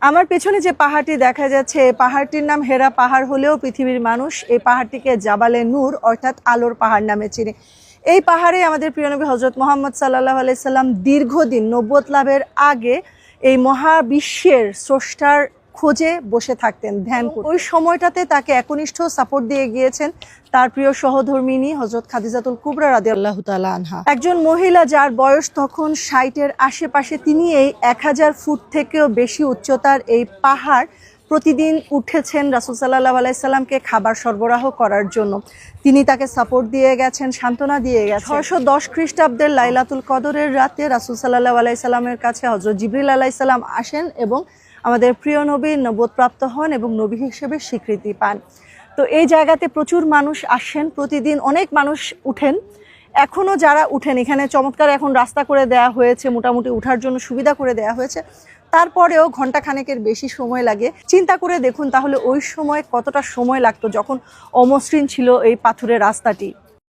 আমার পেছনে যে পাহাড়টি দেখা যাচ্ছে এই পাহাড়টির নাম হেরা পাহাড় হলেও পৃথিবীর মানুষ এই পাহাড়টিকে জাবালে নূর অর্থাৎ আলোর পাহাড় নামে চিনে। এই পাহাড়ে আমাদের প্রিয় নবী হযরত মুহাম্মদ সাল্লাল্লাহু আলাইহি সাল্লাম দীর্ঘদিন নবুয়ত লাভের আগে এই মহাবিশ্বের স্রষ্টার খোঁজে বসে থাকতেন, ধ্যান করতেন। ওই সময়টাতে তাকে একনিষ্ঠ সাপোর্ট দিয়ে গিয়েছেন তার প্রিয় সহধর্মিণী হযরত খাদিজাতুল কুবরা রাদিয়াল্লাহু তাআলা আনহা। একজন মহিলা যার বয়স তখন 60-এর আশেপাশে, তিনি এই 1000 ফুট থেকেও বেশি উচ্চতার এই পাহাড় প্রতিদিন উঠেছেন রাসূল সাল্লাল্লাহু আলাইহি সাল্লামকে খাবার সরবরাহ করার জন্য। তিনি তাকে সাপোর্ট দিয়ে গেছেন, সান্ত্বনা দিয়ে গেছেন। 610 খ্রিস্টাব্দের লাইলাতুল কদরের রাতে রাসূল সাল্লাল্লাহু আলাইহি সাল্লামের কাছে হযরত জিবরিল আলাইহিস সালাম আসেন এবং আমাদের প্রিয় নবী নবুয়তপ্রাপ্ত হন এবং নবী হিসেবে স্বীকৃতি পান। তো এই জায়গাতে প্রচুর মানুষ আসেন, প্রতিদিন অনেক মানুষ উঠেন। এখনও যারা উঠেন, এখানে চমৎকার এখন রাস্তা করে দেয়া হয়েছে, মোটামুটি উঠার জন্য সুবিধা করে দেয়া হয়েছে, তারপরেও ঘন্টাখানেকের বেশি সময় লাগে। চিন্তা করে দেখুন তাহলে ওই সময় কতটা সময় লাগতো যখন অমসৃণ ছিল এই পাথুরে রাস্তাটি।